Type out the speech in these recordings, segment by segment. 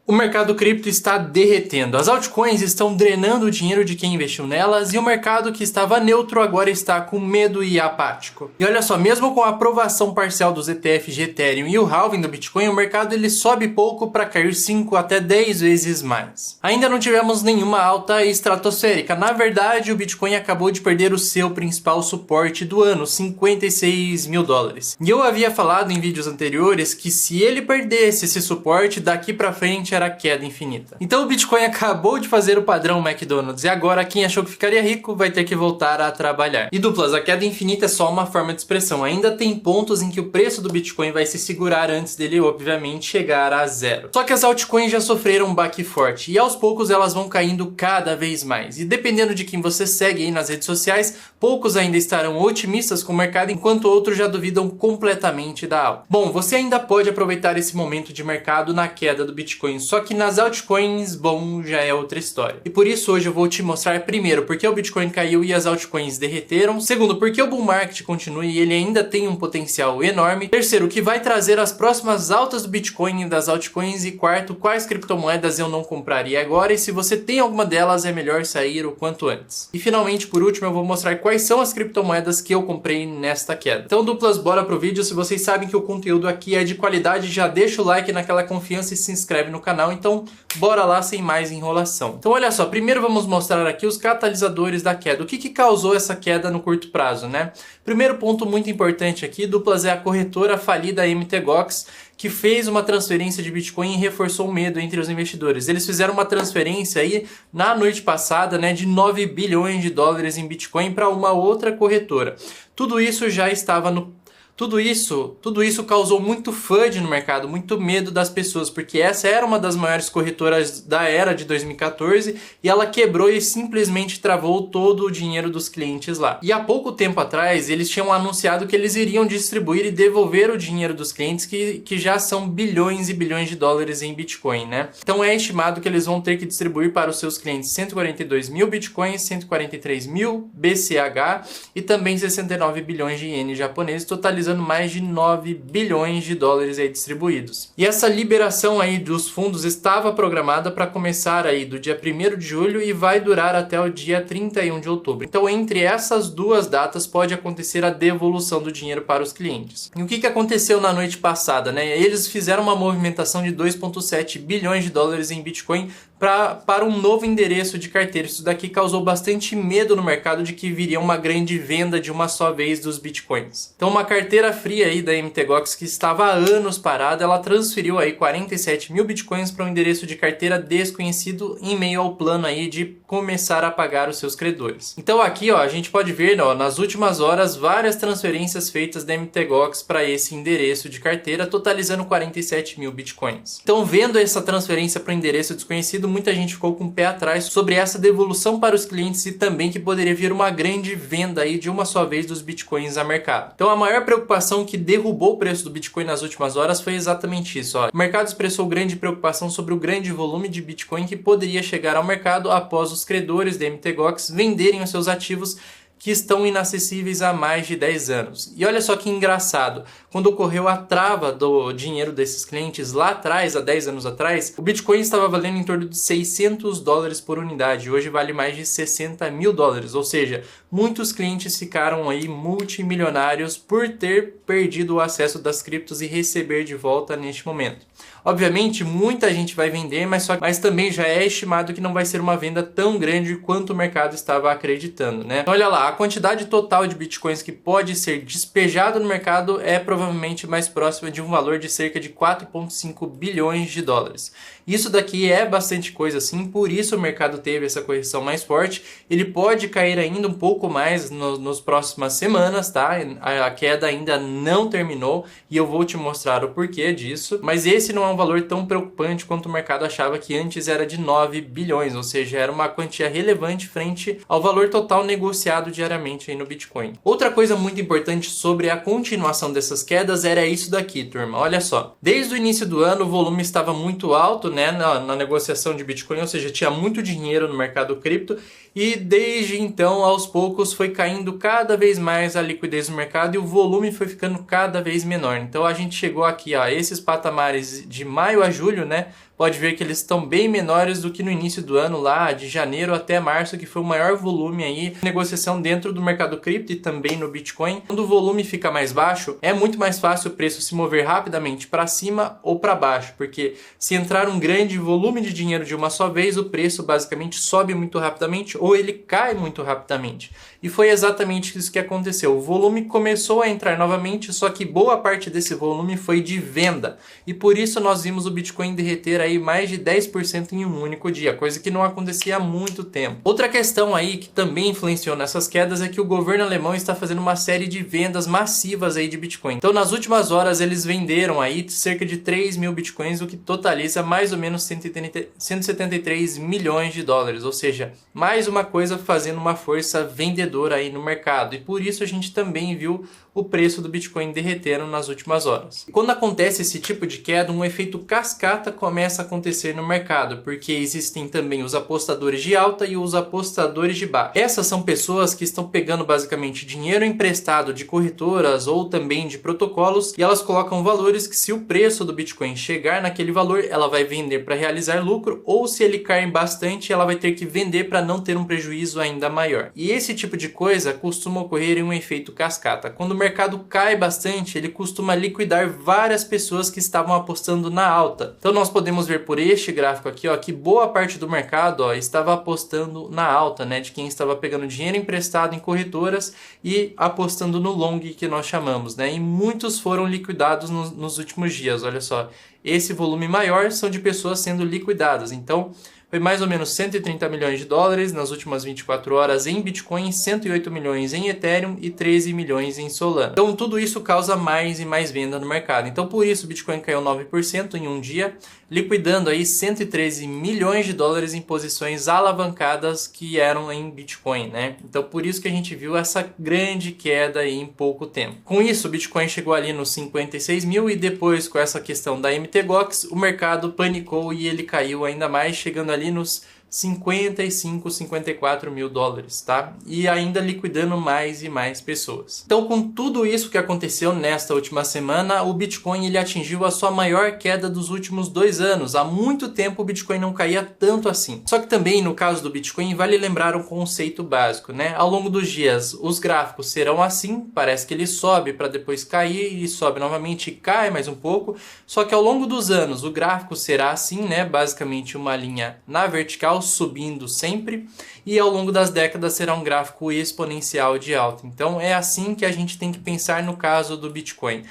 O mercado cripto está derretendo, as altcoins estão drenando o dinheiro de quem investiu nelas e o mercado que estava neutro agora está com medo e apático. E olha só, mesmo com a aprovação parcial dos ETFs de Ethereum e o halving do Bitcoin, o mercado ele sobe pouco para cair 5 até 10 vezes mais. Ainda não tivemos nenhuma alta estratosférica, na verdade o Bitcoin acabou de perder o seu principal suporte do ano, 56 mil dólares. E eu havia falado em vídeos anteriores que se ele perdesse esse suporte, daqui para frente era queda infinita. Então o Bitcoin acabou de fazer o padrão McDonald's e agora quem achou que ficaria rico vai ter que voltar a trabalhar. E duplas, a queda infinita é só uma forma de expressão. Ainda tem pontos em que o preço do Bitcoin vai se segurar antes dele, obviamente, chegar a zero. Só que as altcoins já sofreram um baque forte e aos poucos elas vão caindo cada vez mais. E dependendo de quem você segue aí nas redes sociais, poucos ainda estarão otimistas com o mercado, enquanto outros já duvidam completamente da alta. Bom, você ainda pode aproveitar esse momento de mercado na queda do Bitcoin, só que nas altcoins, bom, já é outra história. E por isso hoje eu vou te mostrar primeiro porque o Bitcoin caiu e as altcoins derreteram, segundo porque o bull market continua e ele ainda tem um potencial enorme, terceiro o que vai trazer as próximas altas do Bitcoin e das altcoins e quarto quais criptomoedas eu não compraria agora e se você tem alguma delas é melhor sair o quanto antes. E finalmente por último eu vou mostrar quais são as criptomoedas que eu comprei nesta queda. Então duplas, bora pro vídeo. Se vocês sabem que o conteúdo aqui é de qualidade, já deixa o like naquela confiança e se inscreve no canal. Então bora lá sem mais enrolação. Então olha só, primeiro vamos mostrar aqui os catalisadores da queda. O que causou essa queda no curto prazo, né? Primeiro ponto muito importante aqui, duplas, é a corretora falida MTGOX, que fez uma transferência de Bitcoin e reforçou o medo entre os investidores. Eles fizeram uma transferência aí na noite passada, né, de 9 bilhões de dólares em Bitcoin para uma outra corretora. Tudo isso já estava no Tudo isso causou muito FUD no mercado, muito medo das pessoas, porque essa era uma das maiores corretoras da era de 2014 e ela quebrou e simplesmente travou todo o dinheiro dos clientes lá. E há pouco tempo atrás eles tinham anunciado que eles iriam distribuir e devolver o dinheiro dos clientes que já são bilhões e bilhões de dólares em Bitcoin, né? Então é estimado que eles vão ter que distribuir para os seus clientes 142 mil Bitcoins, 143 mil BCH e também 69 bilhões de ienes japoneses, totalizando mais de 9 bilhões de dólares aí distribuídos. E essa liberação aí dos fundos estava programada para começar aí do dia 1º de julho e vai durar até o dia 31 de outubro. Então entre essas duas datas pode acontecer a devolução do dinheiro para os clientes. E o que aconteceu na noite passada, né? Eles fizeram uma movimentação de 2,7 bilhões de dólares em Bitcoin para um novo endereço de carteira. Isso daqui causou bastante medo no mercado de que viria uma grande venda de uma só vez dos Bitcoins. Então uma carteira fria aí da MTGOX que estava há anos parada, ela transferiu aí 47 mil Bitcoins para um endereço de carteira desconhecido em meio ao plano aí de começar a pagar os seus credores. Então aqui ó, a gente pode ver ó, nas últimas horas várias transferências feitas da MTGOX para esse endereço de carteira, totalizando 47 mil Bitcoins. Então vendo essa transferência para o endereço desconhecido, muita gente ficou com o pé atrás sobre essa devolução para os clientes e também que poderia vir uma grande venda aí de uma só vez dos Bitcoins a mercado. Então a maior preocupação que derrubou o preço do Bitcoin nas últimas horas foi exatamente isso. Ó. O mercado expressou grande preocupação sobre o grande volume de Bitcoin que poderia chegar ao mercado após os credores da MTGOX venderem os seus ativos que estão inacessíveis há mais de 10 anos. E olha só que engraçado, quando ocorreu a trava do dinheiro desses clientes lá atrás, há 10 anos atrás, o Bitcoin estava valendo em torno de 600 dólares por unidade, hoje vale mais de 60 mil dólares, ou seja, muitos clientes ficaram aí multimilionários por ter perdido o acesso das criptos e receber de volta neste momento. Obviamente, muita gente vai vender, mas também já é estimado que não vai ser uma venda tão grande quanto o mercado estava acreditando, né? Olha lá, a quantidade total de Bitcoins que pode ser despejado no mercado é provavelmente mais próxima de um valor de cerca de 4,5 bilhões de dólares. Isso daqui é bastante coisa assim, por isso o mercado teve essa correção mais forte. Ele pode cair ainda um pouco mais nas próximas semanas, tá? A queda ainda não terminou e eu vou te mostrar o porquê disso. Mas esse não é um valor tão preocupante quanto o mercado achava, que antes era de 9 bilhões, ou seja, era uma quantia relevante frente ao valor total negociado diariamente aí no Bitcoin. Outra coisa muito importante sobre a continuação dessas quedas era isso daqui, turma. Olha só, desde o início do ano o volume estava muito alto, né, na negociação de Bitcoin, ou seja, tinha muito dinheiro no mercado cripto e desde então, aos poucos, foi caindo cada vez mais a liquidez no mercado e o volume foi ficando cada vez menor. Então a gente chegou aqui a esses patamares de maio a julho, né, pode ver que eles estão bem menores do que no início do ano, lá de janeiro até março, que foi o maior volume aí de negociação dentro do mercado cripto e também no Bitcoin. Quando o volume fica mais baixo, é muito mais fácil o preço se mover rapidamente para cima ou para baixo, porque se entrar um grande volume de dinheiro de uma só vez, o preço basicamente sobe muito rapidamente ou ele cai muito rapidamente. E foi exatamente isso que aconteceu. O volume começou a entrar novamente, só que boa parte desse volume foi de venda. E por isso nós vimos o Bitcoin derreter aí mais de 10% em um único dia, coisa que não acontecia há muito tempo. Outra questão aí que também influenciou nessas quedas é que o governo alemão está fazendo uma série de vendas massivas aí de Bitcoin. Então nas últimas horas eles venderam aí cerca de 3 mil Bitcoins, o que totaliza mais ou menos 173 milhões de dólares. Ou seja, mais uma coisa fazendo uma força vendedora aí no mercado, e por isso a gente também viu o preço do Bitcoin derretendo nas últimas horas. E quando acontece esse tipo de queda, um efeito cascata começa a acontecer no mercado, porque existem também os apostadores de alta e os apostadores de baixa. Essas são pessoas que estão pegando basicamente dinheiro emprestado de corretoras ou também de protocolos, e elas colocam valores que, se o preço do Bitcoin chegar naquele valor, ela vai vender para realizar lucro, ou se ele cair bastante, ela vai ter que vender para não ter um prejuízo ainda maior. E esse tipo de coisa costuma ocorrer em um efeito cascata. Quando o mercado cai bastante, ele costuma liquidar várias pessoas que estavam apostando na alta. Então nós podemos ver por este gráfico aqui, ó, que boa parte do mercado, ó, estava apostando na alta, né, de quem estava pegando dinheiro emprestado em corretoras e apostando no long, que nós chamamos, né, e muitos foram liquidados nos últimos dias. Olha só, esse volume maior são de pessoas sendo liquidadas. Então foi mais ou menos 130 milhões de dólares nas últimas 24 horas em Bitcoin, 108 milhões em Ethereum e 13 milhões em Solana. Então tudo isso causa mais e mais venda no mercado. Então por isso o Bitcoin caiu 9% em um dia, liquidando aí 113 milhões de dólares em posições alavancadas que eram em Bitcoin, né? Então por isso que a gente viu essa grande queda aí em pouco tempo. Com isso o Bitcoin chegou ali nos 56 mil, e depois, com essa questão da MTGOX, o mercado panicou e ele caiu ainda mais, chegando ali nos 55, 54 mil dólares, tá? E ainda liquidando mais e mais pessoas. Então, com tudo isso que aconteceu nesta última semana, o Bitcoin ele atingiu a sua maior queda dos últimos 2 anos. Há muito tempo o Bitcoin não caía tanto assim. Só que também, no caso do Bitcoin, vale lembrar um conceito básico, né? Ao longo dos dias, os gráficos serão assim, parece que ele sobe para depois cair, e sobe novamente e cai mais um pouco. Só que ao longo dos anos, o gráfico será assim, né? Basicamente uma linha na vertical, subindo sempre, e ao longo das décadas será um gráfico exponencial de alta. Então é assim que a gente tem que pensar no caso do Bitcoin.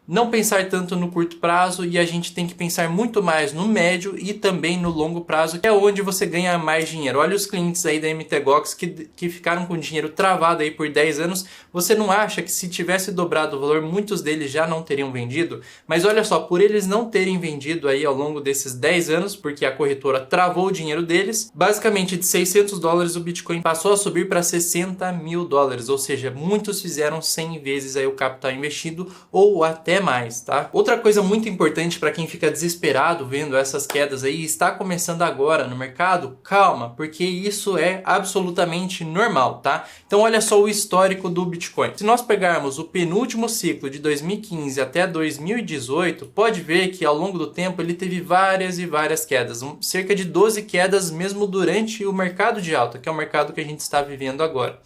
Não pensar tanto no curto prazo, e a gente tem que pensar muito mais no médio e também no longo prazo, que é onde você ganha mais dinheiro. Olha os clientes aí da MTGOX que ficaram com dinheiro travado aí por 10 anos. Você não acha que se tivesse dobrado o valor, muitos deles já não teriam vendido? Mas olha só, por eles não terem vendido aí ao longo desses 10 anos, porque a corretora travou o dinheiro deles, basicamente de 600 dólares o Bitcoin passou a subir para 60 mil dólares. Ou seja, muitos fizeram 100 vezes aí o capital investido, ou até mais, tá? Outra coisa muito importante para quem fica desesperado vendo essas quedas aí, está começando agora no mercado, calma, porque isso é absolutamente normal, tá? Então olha só o histórico do Bitcoin. Se nós pegarmos o penúltimo ciclo de 2015 até 2018, pode ver que ao longo do tempo ele teve várias e várias quedas, cerca de 12 quedas mesmo durante o mercado de alta, que é o mercado que a gente está vivendo agora.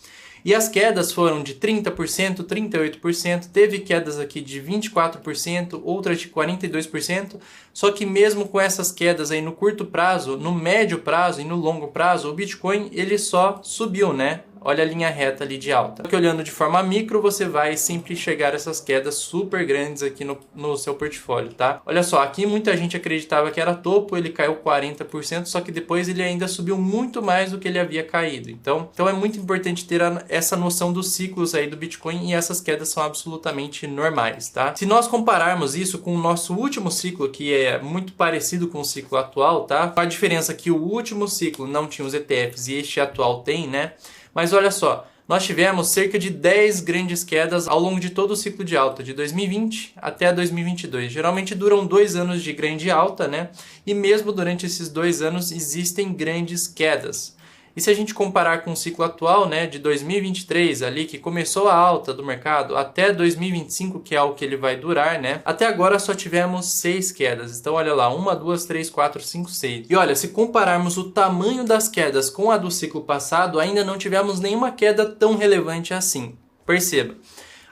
E as quedas foram de 30%, 38%, teve quedas aqui de 24%, outras de 42%, só que mesmo com essas quedas aí no curto prazo, no médio prazo e no longo prazo, o Bitcoin ele só subiu, né? Olha a linha reta ali de alta. Porque olhando de forma micro, você vai sempre chegar a essas quedas super grandes aqui no seu portfólio, tá? Olha só, aqui muita gente acreditava que era topo, ele caiu 40%, só que depois ele ainda subiu muito mais do que ele havia caído. Então é muito importante ter essa noção dos ciclos aí do Bitcoin, e essas quedas são absolutamente normais, tá? Se nós compararmos isso com o nosso último ciclo, que é muito parecido com o ciclo atual, tá? A diferença é que o último ciclo não tinha os ETFs e este atual tem, né? Mas olha só, nós tivemos cerca de 10 grandes quedas ao longo de todo o ciclo de alta, de 2020 até 2022. Geralmente duram 2 anos de grande alta, né? E mesmo durante esses 2 anos existem grandes quedas. E se a gente comparar com o ciclo atual, né, de 2023 ali, que começou a alta do mercado, até 2025, que é o que ele vai durar, né, até agora só tivemos 6 quedas. Então olha lá, 1, 2, 3, 4, 5, 6. E olha, se compararmos o tamanho das quedas com a do ciclo passado, ainda não tivemos nenhuma queda tão relevante assim. Perceba.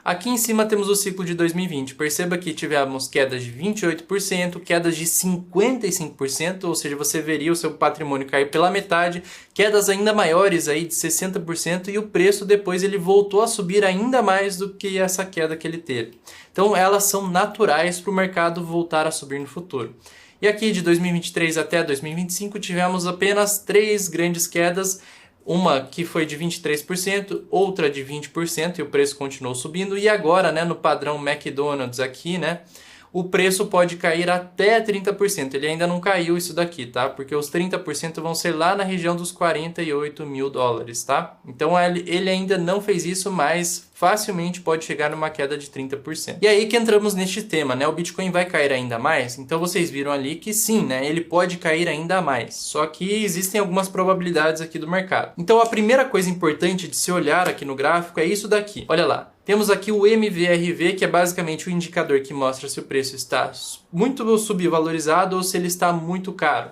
Aqui em cima temos o ciclo de 2020. Perceba que tivemos quedas de 28%, quedas de 55%, ou seja, você veria o seu patrimônio cair pela metade, quedas ainda maiores aí de 60%, e o preço depois ele voltou a subir ainda mais do que essa queda que ele teve. Então elas são naturais para o mercado voltar a subir no futuro. E aqui de 2023 até 2025 tivemos apenas 3 grandes quedas. Uma que foi de 23%, outra de 20% e o preço continuou subindo. E agora, né, no padrão McDonald's aqui, né, o preço pode cair até 30%. Ele ainda não caiu isso daqui, tá? Porque os 30% vão ser lá na região dos 48 mil dólares, tá? Então ele ainda não fez isso, mas facilmente pode chegar numa queda de 30%. E aí que entramos neste tema, né? O Bitcoin vai cair ainda mais? Então vocês viram ali que sim, né? Ele pode cair ainda mais. Só que existem algumas probabilidades aqui do mercado. Então a primeira coisa importante de se olhar aqui no gráfico é isso daqui. Olha lá. Temos aqui o MVRV, que é basicamente o indicador que mostra se o preço está muito subvalorizado ou se ele está muito caro.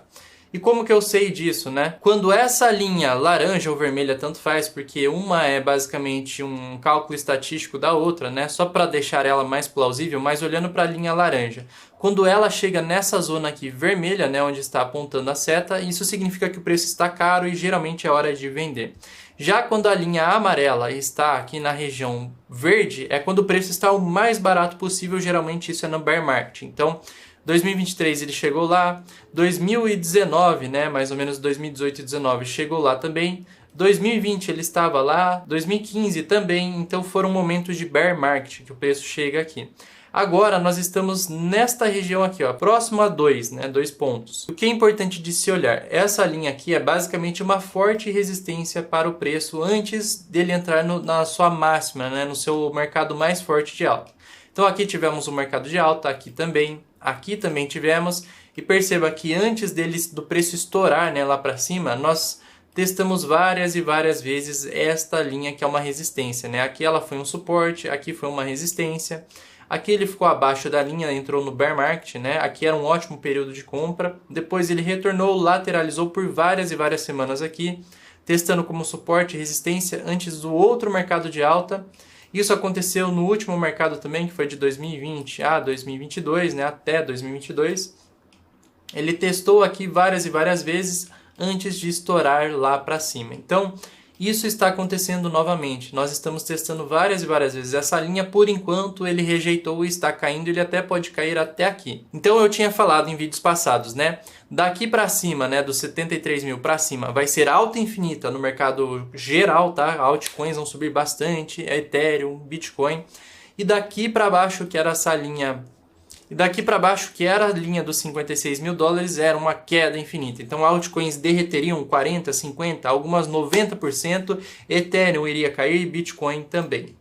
E como que eu sei disso, né? Quando essa linha laranja ou vermelha, tanto faz, porque uma é basicamente um cálculo estatístico da outra, né? Só para deixar ela mais plausível, mas olhando para a linha laranja. Quando ela chega nessa zona aqui vermelha, né, onde está apontando a seta, isso significa que o preço está caro e geralmente é hora de vender. Já quando a linha amarela está aqui na região verde, é quando o preço está o mais barato possível, geralmente isso é no bear market. Então, 2023 ele chegou lá, 2019, né, mais ou menos 2018 e 2019 chegou lá também, 2020 ele estava lá, 2015 também, então foram momentos de bear market que o preço chega aqui. Agora nós estamos nesta região aqui, ó, próximo a 2, né, 2 pontos. O que é importante de se olhar? Essa linha aqui é basicamente uma forte resistência para o preço antes dele entrar na sua máxima, né, no seu mercado mais forte de alta. Então aqui tivemos um mercado de alta, aqui também tivemos, e perceba que antes do preço estourar, né, lá para cima, nós testamos várias e várias vezes esta linha que é uma resistência, né? Aqui ela foi um suporte, aqui foi uma resistência. Aqui ele ficou abaixo da linha, entrou no bear market, né? Aqui era um ótimo período de compra. Depois ele retornou, lateralizou por várias e várias semanas aqui, testando como suporte e resistência antes do outro mercado de alta. Isso aconteceu no último mercado também, que foi de 2020 a 2022, né? Até 2022. Ele testou aqui várias e várias vezes antes de estourar lá para cima. Então, isso está acontecendo novamente. Nós estamos testando várias e várias vezes essa linha. Por enquanto, ele rejeitou e está caindo. Ele até pode cair até aqui. Então, eu tinha falado em vídeos passados, né? Daqui para cima, né? Dos 73 mil para cima, vai ser alta infinita no mercado geral, tá? Altcoins vão subir bastante. Ethereum, Bitcoin. E daqui para baixo, que era essa linha... E daqui para baixo, que era a linha dos 56 mil dólares, era uma queda infinita. Então, altcoins derreteriam 40%, 50%, algumas 90%. Ethereum iria cair, Bitcoin também.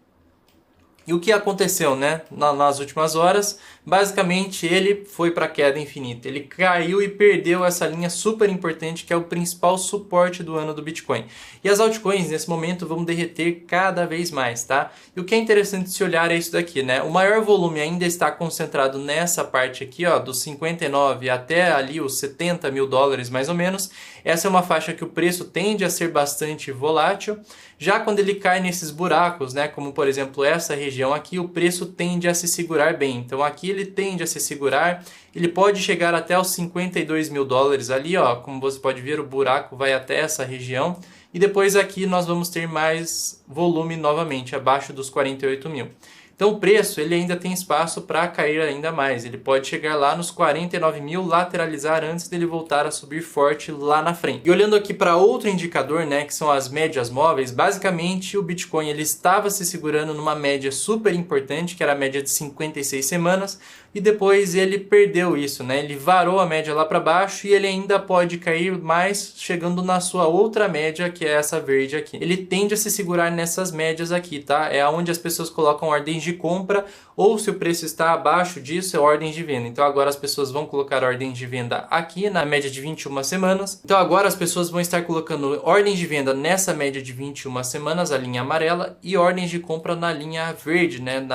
E o que aconteceu, né? Nas últimas horas, basicamente ele foi para a queda infinita. Ele caiu e perdeu essa linha super importante que é o principal suporte do ano do Bitcoin. E as altcoins nesse momento vão derreter cada vez mais, tá? E o que é interessante se olhar é isso daqui, né? O maior volume ainda está concentrado nessa parte aqui, ó, dos 59 até ali os 70 mil dólares mais ou menos. Essa é uma faixa que o preço tende a ser bastante volátil. Já quando ele cai nesses buracos, né, como por exemplo essa região aqui, o preço tende a se segurar bem. Então aqui ele tende a se segurar, ele pode chegar até os 52 mil dólares ali, ó, como você pode ver, o buraco vai até essa região. E depois aqui nós vamos ter mais volume novamente, abaixo dos 48 mil. Então o preço ele ainda tem espaço para cair ainda mais. Ele pode chegar lá nos 49 mil, lateralizar antes dele voltar a subir forte lá na frente. E olhando aqui para outro indicador, né, que são as médias móveis, basicamente o Bitcoin ele estava se segurando numa média super importante, que era a média de 56 semanas. e depois ele perdeu isso, né? Ele varou a média lá para baixo e ele ainda pode cair mais, chegando na sua outra média, que é essa verde aqui. Ele tende a se segurar nessas médias aqui, tá? É onde as pessoas colocam ordens de compra, ou se o preço está abaixo disso, é ordens de venda. Então agora as pessoas vão colocar ordens de venda aqui na média de 21 semanas. Então agora as pessoas vão estar colocando ordens de venda nessa média de 21 semanas, a linha amarela, e ordens de compra na linha verde, né?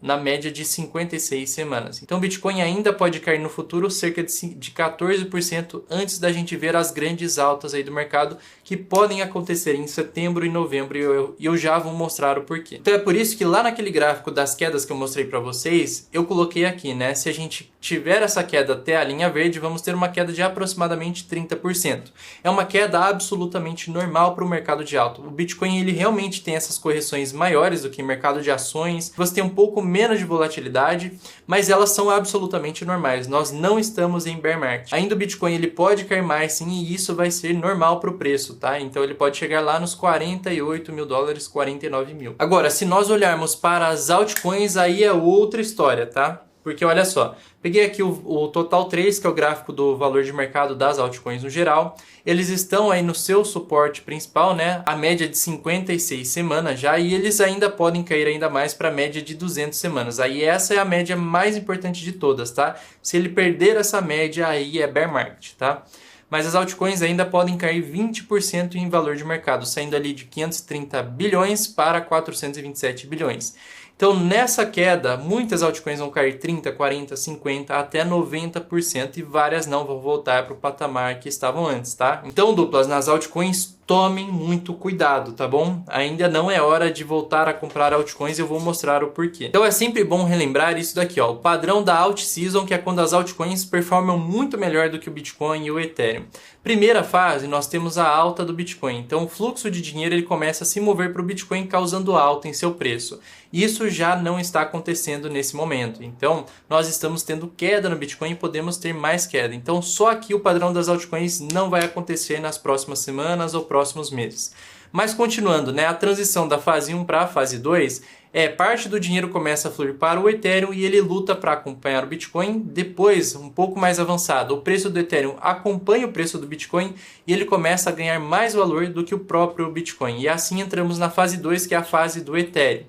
Na média de 56 semanas. Então o Bitcoin ainda pode cair no futuro cerca de 14% antes da gente ver as grandes altas aí do mercado, que podem acontecer em setembro e novembro, e eu já vou mostrar o porquê. Então é por isso que lá naquele gráfico das quedas que eu mostrei para vocês, eu coloquei aqui, né? Se a gente tiver essa queda até a linha verde, vamos ter uma queda de aproximadamente 30%. É uma queda absolutamente normal para o mercado de alta. O Bitcoin ele realmente tem essas correções maiores do que o mercado de ações. Você tem um pouco menos de volatilidade, mas elas são absolutamente normais. Nós não estamos em bear market. Ainda o Bitcoin ele pode cair mais sim, e isso vai ser normal para o preço, tá? Então ele pode chegar lá nos 48 mil dólares, 49 mil. Agora, se nós olharmos para as altcoins, aí é outra história, tá? Porque olha só, peguei aqui o Total 3, que é o gráfico do valor de mercado das altcoins no geral. Eles estão aí no seu suporte principal, né? A média de 56 semanas já, e eles ainda podem cair ainda mais para a média de 200 semanas. Aí essa é a média mais importante de todas, tá? Se ele perder essa média, aí é bear market, tá? Mas as altcoins ainda podem cair 20% em valor de mercado, saindo ali de 530 bilhões para 427 bilhões. Então, nessa queda, muitas altcoins vão cair 30%, 40%, 50%, até 90%, e várias não vão voltar para o patamar que estavam antes, tá? Então, duplas, nas altcoins, tomem muito cuidado, tá bom? Ainda não é hora de voltar a comprar altcoins e eu vou mostrar o porquê. Então é sempre bom relembrar isso daqui, ó, o padrão da alt season, que é quando as altcoins performam muito melhor do que o Bitcoin e o Ethereum. Primeira fase, nós temos a alta do Bitcoin. Então o fluxo de dinheiro ele começa a se mover para o Bitcoin, causando alta em seu preço. Isso já não está acontecendo nesse momento. Então nós estamos tendo queda no Bitcoin e podemos ter mais queda. Então só aqui o padrão das altcoins não vai acontecer nas próximas semanas ou próximos meses. Mas continuando, né, a transição da fase 1 para a fase 2 parte do dinheiro começa a fluir para o Ethereum e ele luta para acompanhar o Bitcoin. Depois, um pouco mais avançado, o preço do Ethereum acompanha o preço do Bitcoin e ele começa a ganhar mais valor do que o próprio Bitcoin. E assim entramos na fase 2, que é a fase do Ethereum.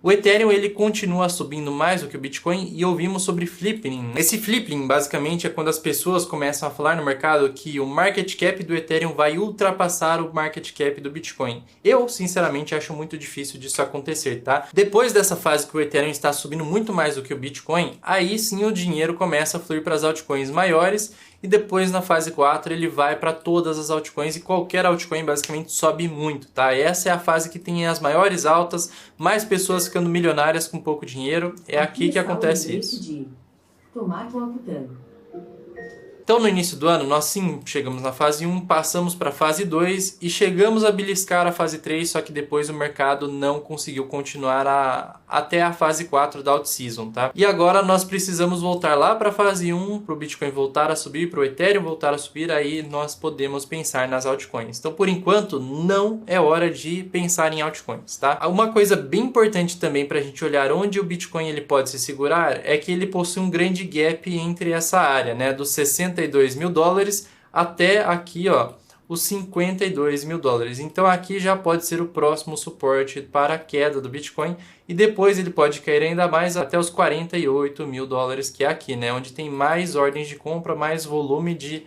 O Ethereum ele continua subindo mais do que o Bitcoin e ouvimos sobre flipping. Esse flipping basicamente é quando as pessoas começam a falar no mercado que o market cap do Ethereum vai ultrapassar o market cap do Bitcoin. Eu, sinceramente, acho muito difícil disso acontecer, tá? Depois dessa fase que o Ethereum está subindo muito mais do que o Bitcoin, aí sim o dinheiro começa a fluir para as altcoins maiores. E depois na fase 4 ele vai para todas as altcoins e qualquer altcoin basicamente sobe muito, tá? Essa é a fase que tem as maiores altas, mais pessoas ficando milionárias com pouco dinheiro. É aqui que acontece isso. Então no início do ano nós sim chegamos na fase 1, passamos para a fase 2 e chegamos a beliscar a fase 3, só que depois o mercado não conseguiu continuar até a fase 4 da alt season, tá? E agora nós precisamos voltar lá para a fase 1, para o Bitcoin voltar a subir, para o Ethereum voltar a subir, aí nós podemos pensar nas altcoins. Então por enquanto não é hora de pensar em altcoins, tá? Uma coisa bem importante também para a gente olhar onde o Bitcoin ele pode se segurar é que ele possui um grande gap entre essa área, né, dos 62 mil dólares até aqui, ó, os 52 mil dólares. Então aqui já pode ser o próximo suporte para a queda do Bitcoin e depois ele pode cair ainda mais até os 48 mil dólares, que é aqui, né, onde tem mais ordens de compra, mais volume de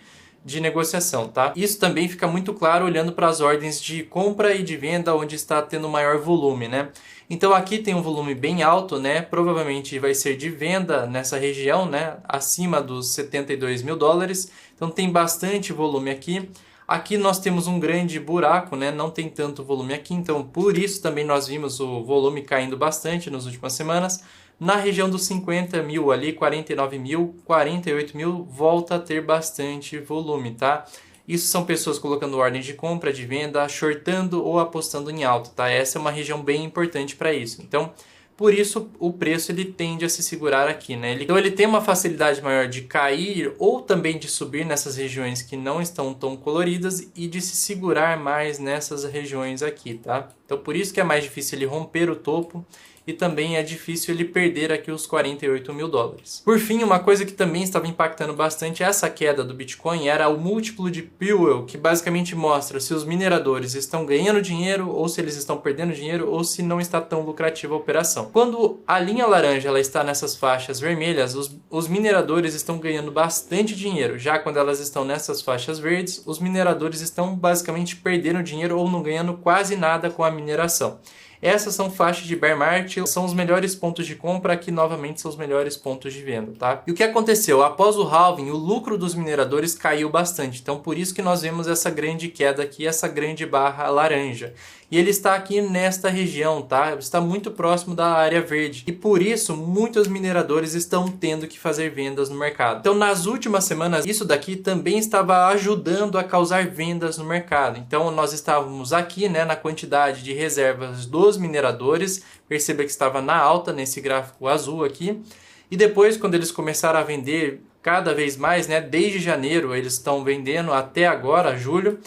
negociação, tá? Isso também fica muito claro olhando para as ordens de compra e de venda, onde está tendo maior volume, né? Então aqui tem um volume bem alto, né? Provavelmente vai ser de venda nessa região, né? Acima dos 72 mil dólares. Então tem bastante volume aqui. Aqui nós temos um grande buraco, né? Não tem tanto volume aqui, então por isso também nós vimos o volume caindo bastante nas últimas semanas. Na região dos 50 mil ali, 49 mil, 48 mil, volta a ter bastante volume, tá? Isso são pessoas colocando ordens de compra, de venda, shortando ou apostando em alta, tá? Essa é uma região bem importante para isso. Então, por isso o preço ele tende a se segurar aqui, né? Então ele tem uma facilidade maior de cair ou também de subir nessas regiões que não estão tão coloridas e de se segurar mais nessas regiões aqui, tá? Então por isso que é mais difícil ele romper o topo e também é difícil ele perder aqui os 48 mil dólares. Por fim, uma coisa que também estava impactando bastante essa queda do Bitcoin era o múltiplo de Powell, que basicamente mostra se os mineradores estão ganhando dinheiro ou se eles estão perdendo dinheiro ou se não está tão lucrativa a operação. Quando a linha laranja ela está nessas faixas vermelhas, os mineradores estão ganhando bastante dinheiro. Já quando elas estão nessas faixas verdes, os mineradores estão basicamente perdendo dinheiro ou não ganhando quase nada com a mineração. Essas são faixas de bear market, são os melhores pontos de compra, que novamente são os melhores pontos de venda, tá? E o que aconteceu? Após o halving, o lucro dos mineradores caiu bastante, então por isso que nós vemos essa grande queda aqui, essa grande barra laranja. E ele está aqui nesta região, tá? Está muito próximo da área verde. E por isso, muitos mineradores estão tendo que fazer vendas no mercado. Então, nas últimas semanas, isso daqui também estava ajudando a causar vendas no mercado. Então, nós estávamos aqui, né, na quantidade de reservas dos mineradores. Perceba que estava na alta nesse gráfico azul aqui. E depois, quando eles começaram a vender cada vez mais, né, desde janeiro eles estão vendendo até agora, julho,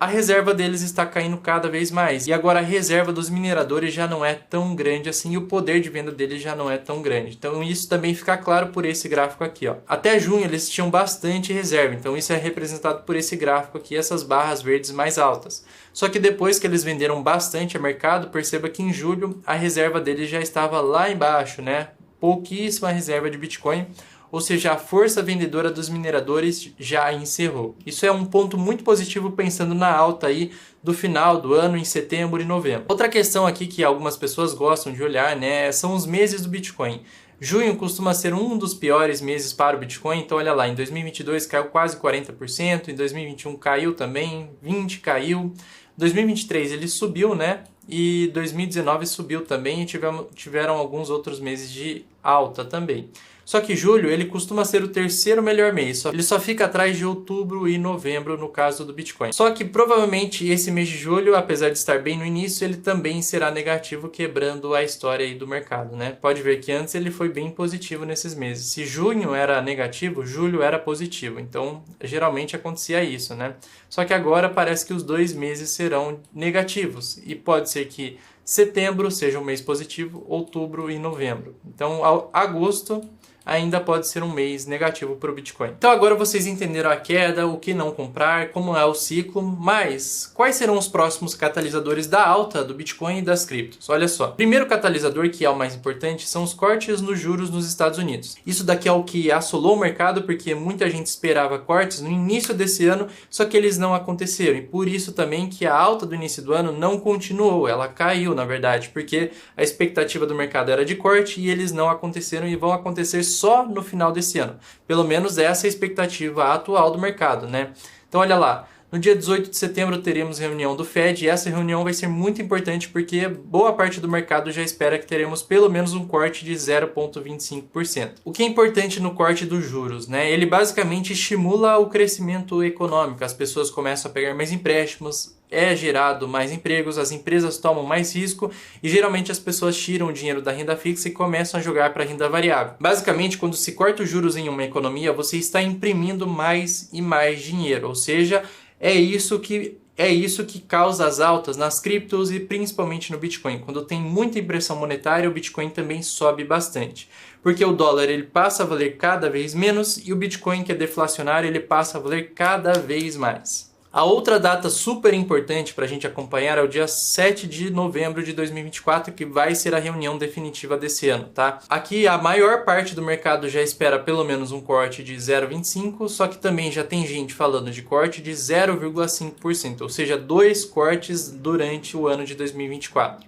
a reserva deles está caindo cada vez mais. E agora a reserva dos mineradores já não é tão grande assim e o poder de venda deles já não é tão grande. Então isso também fica claro por esse gráfico aqui, ó. Até junho eles tinham bastante reserva, então isso é representado por esse gráfico aqui, essas barras verdes mais altas. Só que depois que eles venderam bastante a mercado, perceba que em julho a reserva deles já estava lá embaixo, né? Pouquíssima reserva de Bitcoin. Ou seja, a força vendedora dos mineradores já encerrou. Isso é um ponto muito positivo pensando na alta aí do final do ano, em setembro e novembro. Outra questão aqui que algumas pessoas gostam de olhar, né, são os meses do Bitcoin. Junho costuma ser um dos piores meses para o Bitcoin, então olha lá, em 2022 caiu quase 40%, em 2021 caiu também, 20% caiu, 2023 ele subiu, né? E 2019 subiu também e tiveram alguns outros meses de alta também. Só que julho ele costuma ser o terceiro melhor mês, ele só fica atrás de outubro e novembro no caso do Bitcoin. Só que provavelmente esse mês de julho, apesar de estar bem no início, ele também será negativo, quebrando a história aí do mercado, né? Pode ver que antes ele foi bem positivo nesses meses. Se junho era negativo, julho era positivo. Então geralmente acontecia isso, né? Só que agora parece que os 2 meses serão negativos e pode ser que setembro seja um mês positivo, outubro e novembro. Então agosto ainda pode ser um mês negativo para o Bitcoin. Então agora vocês entenderam a queda, o que não comprar, como é o ciclo, mas quais serão os próximos catalisadores da alta do Bitcoin e das criptos? Olha só, primeiro catalisador, que é o mais importante, são os cortes nos juros nos Estados Unidos. Isso daqui é o que assolou o mercado, porque muita gente esperava cortes no início desse ano, só que eles não aconteceram, e por isso também que a alta do início do ano não continuou, ela caiu na verdade, porque a expectativa do mercado era de corte e eles não aconteceram e vão acontecer só no final desse ano. Pelo menos essa é a expectativa atual do mercado, né? Então olha lá, no dia 18 de setembro teremos reunião do Fed e essa reunião vai ser muito importante porque boa parte do mercado já espera que teremos pelo menos um corte de 0,25%. O que é importante no corte dos juros, né? Ele basicamente estimula o crescimento econômico, as pessoas começam a pegar mais empréstimos, é gerado mais empregos, as empresas tomam mais risco e geralmente as pessoas tiram o dinheiro da renda fixa e começam a jogar para a renda variável. Basicamente, quando se corta os juros em uma economia, você está imprimindo mais e mais dinheiro, ou seja, é isso que causa as altas nas criptos e principalmente no Bitcoin. Quando tem muita impressão monetária, o Bitcoin também sobe bastante. Porque o dólar ele passa a valer cada vez menos e o Bitcoin, que é deflacionário, ele passa a valer cada vez mais. A outra data super importante para a gente acompanhar é o dia 7 de novembro de 2024, que vai ser a reunião definitiva desse ano, tá? Aqui a maior parte do mercado já espera pelo menos um corte de 0,25%, só que também já tem gente falando de corte de 0,5%, ou seja, 2 cortes durante o ano de 2024.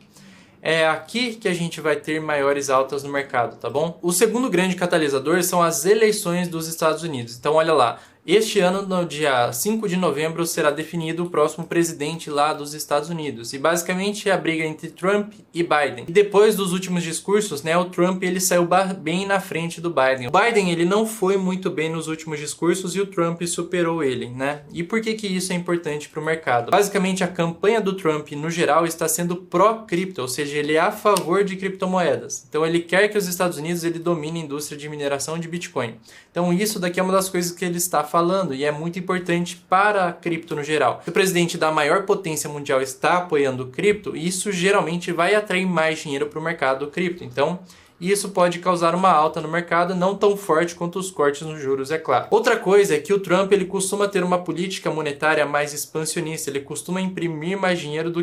É aqui que a gente vai ter maiores altas no mercado, tá bom? O segundo grande catalisador são as eleições dos Estados Unidos. Então olha lá, este ano, no dia 5 de novembro, será definido o próximo presidente lá dos Estados Unidos. E basicamente é a briga entre Trump e Biden. E depois dos últimos discursos, né, o Trump ele saiu bem na frente do Biden. O Biden ele não foi muito bem nos últimos discursos e o Trump superou ele, né? E por que isso é importante para o mercado? Basicamente a campanha do Trump no geral está sendo pró-cripto, ou seja, ele é a favor de criptomoedas. Então ele quer que os Estados Unidos ele domine a indústria de mineração de Bitcoin. Então isso daqui é uma das coisas que ele está falando, e é muito importante para a cripto no geral. Se o presidente da maior potência mundial está apoiando o cripto, isso geralmente vai atrair mais dinheiro para o mercado cripto. Então, isso pode causar uma alta no mercado, não tão forte quanto os cortes nos juros, é claro. Outra coisa é que o Trump ele costuma ter uma política monetária mais expansionista, ele costuma imprimir mais dinheiro do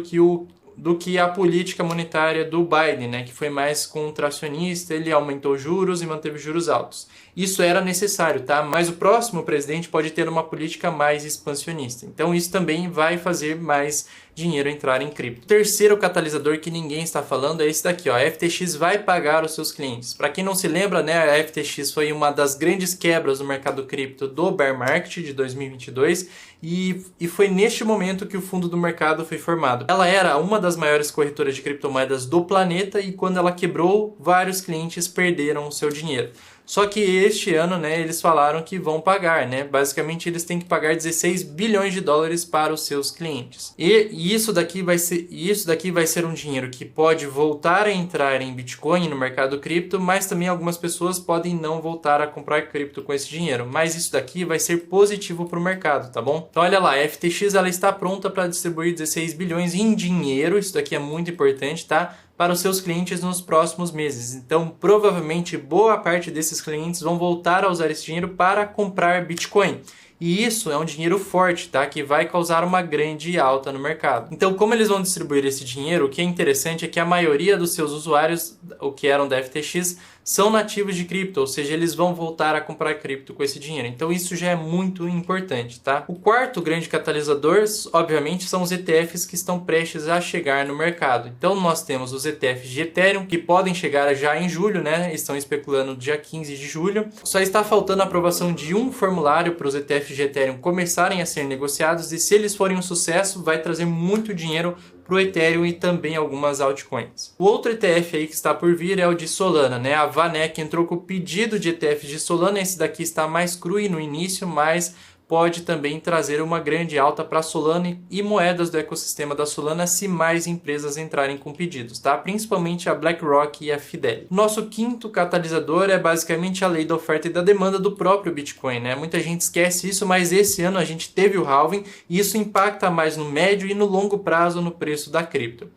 que a política monetária do Biden, né, que foi mais contracionista, ele aumentou juros e manteve juros altos. Isso era necessário, tá? Mas o próximo presidente pode ter uma política mais expansionista. Então isso também vai fazer mais dinheiro entrar em cripto. O terceiro catalisador que ninguém está falando é esse daqui, ó. A FTX vai pagar os seus clientes. Para quem não se lembra, né, a FTX foi uma das grandes quebras no mercado cripto do bear market de 2022 e foi neste momento que o fundo do mercado foi formado. Ela era uma das maiores corretoras de criptomoedas do planeta e quando ela quebrou, vários clientes perderam o seu dinheiro. Só que este ano, né, eles falaram que vão pagar, né? Basicamente, eles têm que pagar 16 bilhões de dólares para os seus clientes. E isso daqui vai ser um dinheiro que pode voltar a entrar em Bitcoin no mercado cripto, mas também algumas pessoas podem não voltar a comprar cripto com esse dinheiro. Mas isso daqui vai ser positivo para o mercado, tá bom? Então, olha lá, a FTX ela está pronta para distribuir 16 bilhões em dinheiro. Isso daqui é muito importante, tá? Para os seus clientes nos próximos meses. Então, provavelmente, boa parte desses clientes vão voltar a usar esse dinheiro para comprar Bitcoin. E isso é um dinheiro forte, tá? Que vai causar uma grande alta no mercado. Então, como eles vão distribuir esse dinheiro, o que é interessante é que a maioria dos seus usuários, o que eram da FTX, são nativos de cripto, ou seja, eles vão voltar a comprar cripto com esse dinheiro. Então, isso já é muito importante, tá? O quarto grande catalisador, obviamente, são os ETFs que estão prestes a chegar no mercado. Então, nós temos os ETFs de Ethereum, que podem chegar já em julho, né? Estão especulando dia 15 de julho. Só está faltando a aprovação de um formulário para os ETFs de Ethereum começarem a ser negociados e se eles forem um sucesso, vai trazer muito dinheiro para o Ethereum e também algumas altcoins. O outro ETF aí que está por vir é o de Solana, né? A VanEck entrou com o pedido de ETF de Solana, esse daqui está mais cru no início, mas pode também trazer uma grande alta para Solana e moedas do ecossistema da Solana se mais empresas entrarem com pedidos, tá? Principalmente a BlackRock e a Fidelity. Nosso quinto catalisador é basicamente a lei da oferta e da demanda do próprio Bitcoin, né? Muita gente esquece isso, mas esse ano a gente teve o halving e isso impacta mais no médio e no longo prazo no preço da cripto.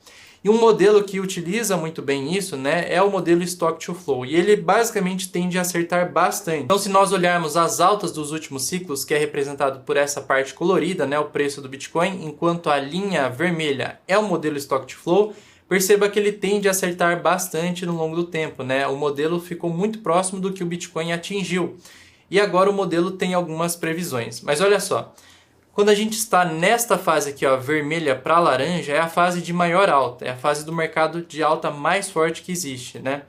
E um modelo que utiliza muito bem isso, né, é o modelo Stock to Flow. E ele basicamente tende a acertar bastante. Então, se nós olharmos as altas dos últimos ciclos, que é representado por essa parte colorida, né, o preço do Bitcoin, enquanto a linha vermelha é o modelo Stock to Flow, perceba que ele tende a acertar bastante no longo do tempo, né? O modelo ficou muito próximo do que o Bitcoin atingiu. E agora o modelo tem algumas previsões. Mas olha só. Quando a gente está nesta fase aqui, ó, vermelha para laranja, é a fase de maior alta, é a fase do mercado de alta mais forte que existe, né?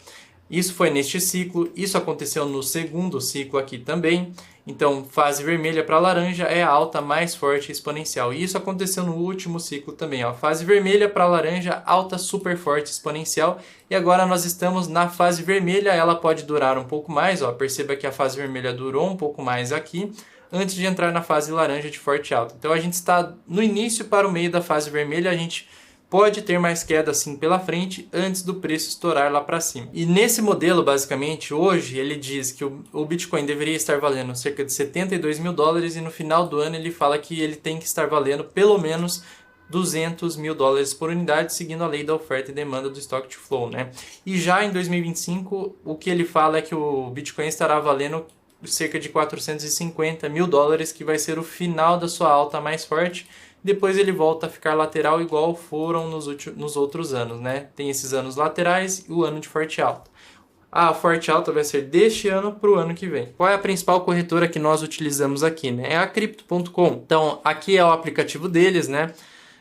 Isso foi neste ciclo, isso aconteceu no segundo ciclo aqui também. Então, fase vermelha para laranja é a alta mais forte exponencial. E isso aconteceu no último ciclo também, ó. Fase vermelha para laranja, alta super forte exponencial. E agora nós estamos na fase vermelha, ela pode durar um pouco mais, ó. Perceba que a fase vermelha durou um pouco mais aqui, antes de entrar na fase laranja de forte alta. Então a gente está no início para o meio da fase vermelha, a gente pode ter mais queda assim pela frente antes do preço estourar lá para cima. E nesse modelo, basicamente, hoje ele diz que o Bitcoin deveria estar valendo cerca de 72 mil dólares e no final do ano ele fala que ele tem que estar valendo pelo menos 200 mil dólares por unidade, seguindo a lei da oferta e demanda do Stock to Flow, né? E já em 2025, o que ele fala é que o Bitcoin estará valendo cerca de 450 mil dólares, que vai ser o final da sua alta mais forte. Depois ele volta a ficar lateral igual foram nos outros anos, né? Tem esses anos laterais e o ano de forte alta. A forte alta vai ser deste ano para o ano que vem. Qual é a principal corretora que nós utilizamos aqui, né? É a Crypto.com. Então, aqui é o aplicativo deles, né?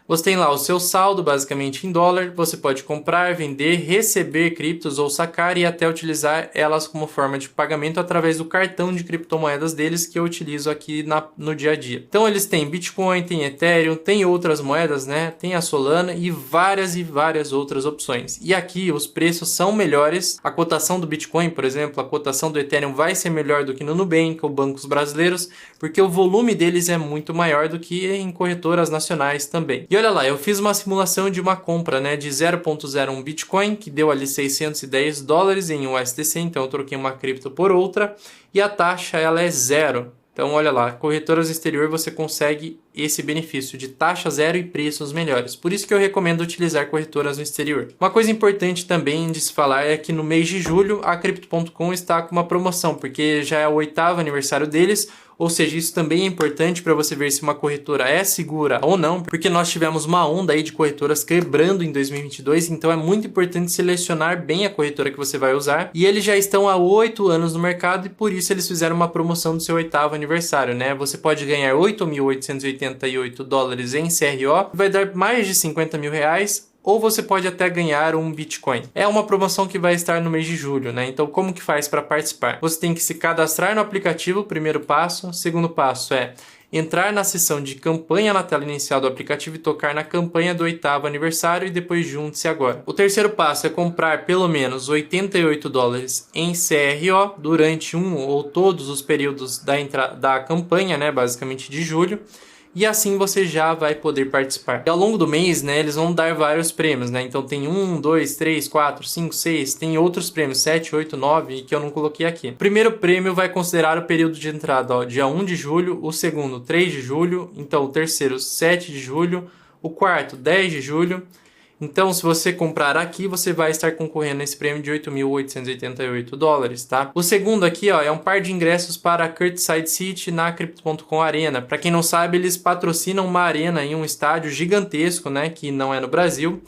Você tem lá o seu saldo, basicamente em dólar, você pode comprar, vender, receber criptos ou sacar e até utilizar elas como forma de pagamento através do cartão de criptomoedas deles que eu utilizo aqui no dia a dia. Então eles têm Bitcoin, tem Ethereum, tem outras moedas, né? Tem a Solana e várias outras opções. E aqui os preços são melhores, a cotação do Bitcoin, por exemplo, a cotação do Ethereum vai ser melhor do que no Nubank ou bancos brasileiros, porque o volume deles é muito maior do que em corretoras nacionais também. E olha lá, eu fiz uma simulação de uma compra, né, de 0.01 Bitcoin, que deu ali 610 dólares em USDC, então eu troquei uma cripto por outra, e a taxa ela é zero. Então, olha lá, corretoras no exterior você consegue esse benefício de taxa zero e preços melhores. Por isso que eu recomendo utilizar corretoras no exterior. Uma coisa importante também de se falar é que no mês de julho a Crypto.com está com uma promoção, porque já é o 8º aniversário deles. Ou seja, isso também é importante para você ver se uma corretora é segura ou não, porque nós tivemos uma onda aí de corretoras quebrando em 2022, então é muito importante selecionar bem a corretora que você vai usar. E eles já estão há 8 anos no mercado e por isso eles fizeram uma promoção do seu 8º aniversário, né? Você pode ganhar 8.888 dólares em CRO, vai dar mais de 50 mil reais. Ou você pode até ganhar um Bitcoin. É uma promoção que vai estar no mês de julho, né? Então, como que faz para participar? Você tem que se cadastrar no aplicativo, o primeiro passo. O segundo passo é entrar na seção de campanha na tela inicial do aplicativo e tocar na campanha do 8º aniversário e depois junte-se agora. O terceiro passo é comprar pelo menos 88 dólares em CRO durante um ou todos os períodos da campanha, né? Basicamente de julho. E assim você já vai poder participar. E ao longo do mês, né, eles vão dar vários prêmios, né? Então tem 1, 2, 3, 4, 5, 6, tem outros prêmios, 7, 8, 9, que eu não coloquei aqui. O primeiro prêmio vai considerar o período de entrada, ó, dia 1 de julho, o segundo, 3 de julho, então o terceiro, 7 de julho, o quarto, 10 de julho. Então, se você comprar aqui, você vai estar concorrendo a esse prêmio de 8.888 dólares, tá? O segundo aqui, ó, é um par de ingressos para a Courtside Seat na Crypto.com Arena. Para quem não sabe, eles patrocinam uma arena em um estádio gigantesco, né, que não é no Brasil.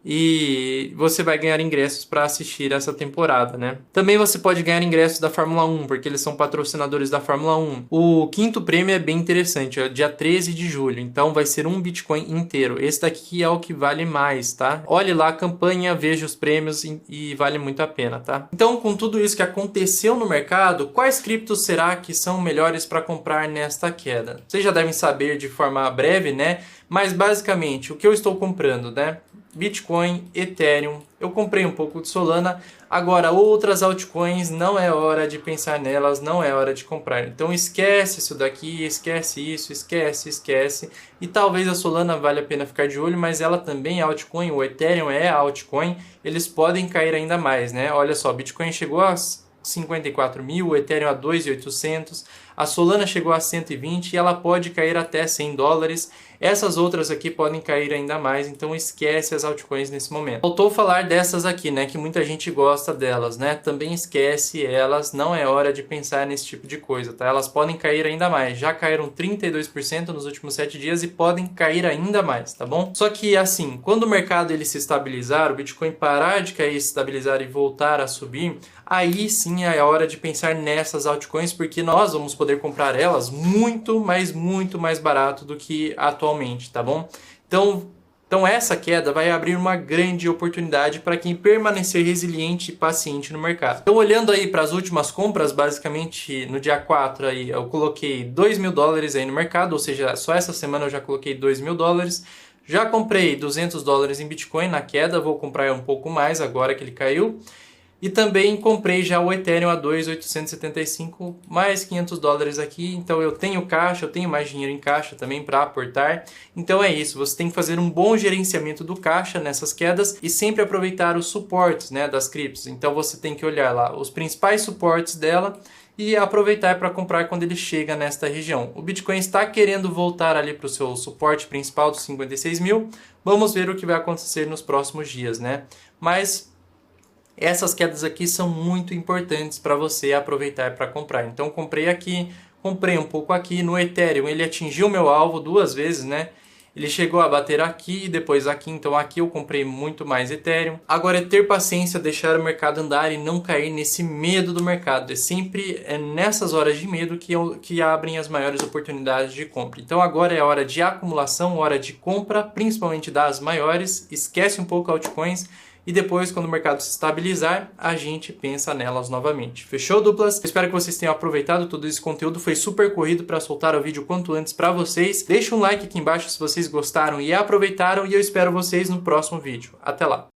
E você vai ganhar ingressos para assistir essa temporada, né? Também você pode ganhar ingressos da Fórmula 1, porque eles são patrocinadores da Fórmula 1. O quinto prêmio é bem interessante, é dia 13 de julho, então vai ser um Bitcoin inteiro. Esse daqui é o que vale mais, tá? Olhe lá a campanha, veja os prêmios e vale muito a pena, tá? Então, com tudo isso que aconteceu no mercado, quais criptos será que são melhores para comprar nesta queda? Vocês já devem saber de forma breve, né? Mas basicamente, o que eu estou comprando, né? Bitcoin, Ethereum, eu comprei um pouco de Solana, agora outras altcoins não é hora de pensar nelas, não é hora de comprar. Então esquece isso daqui, esquece isso, esquece. E talvez a Solana valha a pena ficar de olho, mas ela também é altcoin, o Ethereum é altcoin, eles podem cair ainda mais, né? Olha só, Bitcoin chegou a 54 mil, o Ethereum a 2.800, a Solana chegou a 120 e ela pode cair até 100 dólares. Essas outras aqui podem cair ainda mais, então esquece as altcoins nesse momento. Faltou falar dessas aqui, né, que muita gente gosta delas, né? Também esquece elas, não é hora de pensar nesse tipo de coisa, tá? Elas podem cair ainda mais. Já caíram 32% nos últimos 7 dias e podem cair ainda mais, tá bom? Só que assim, quando o mercado ele se estabilizar, o Bitcoin parar de cair, se estabilizar e voltar a subir, aí sim é a hora de pensar nessas altcoins, porque nós vamos poder comprar elas muito mais barato do que atualmente, tá bom? Então essa queda vai abrir uma grande oportunidade para quem permanecer resiliente e paciente no mercado. Então olhando aí para as últimas compras, basicamente no dia 4 aí eu coloquei 2.000 dólares aí no mercado, ou seja, só essa semana eu já coloquei 2.000 dólares. Já comprei 200 dólares em Bitcoin na queda, vou comprar um pouco mais agora que ele caiu. E também comprei já o Ethereum a 2.875, mais 500 dólares aqui. Então eu tenho caixa, eu tenho mais dinheiro em caixa também para aportar. Então é isso, você tem que fazer um bom gerenciamento do caixa nessas quedas e sempre aproveitar os suportes, né, das criptos. Então você tem que olhar lá os principais suportes dela e aproveitar para comprar quando ele chega nesta região. O Bitcoin está querendo voltar ali para o seu suporte principal dos 56 mil. Vamos ver o que vai acontecer nos próximos dias, né? Mas essas quedas aqui são muito importantes para você aproveitar para comprar. Então comprei aqui, comprei um pouco aqui. No Ethereum ele atingiu meu alvo 2 vezes, né? Ele chegou a bater aqui e depois aqui, então aqui eu comprei muito mais Ethereum. Agora é ter paciência, deixar o mercado andar e não cair nesse medo do mercado. É sempre nessas horas de medo que abrem as maiores oportunidades de compra. Então agora é hora de acumulação, hora de compra, principalmente das maiores. Esquece um pouco altcoins. E depois, quando o mercado se estabilizar, a gente pensa nelas novamente. Fechou, duplas? Espero que vocês tenham aproveitado todo esse conteúdo. Foi super corrido para soltar o vídeo quanto antes para vocês. Deixa um like aqui embaixo se vocês gostaram e aproveitaram. E eu espero vocês no próximo vídeo. Até lá!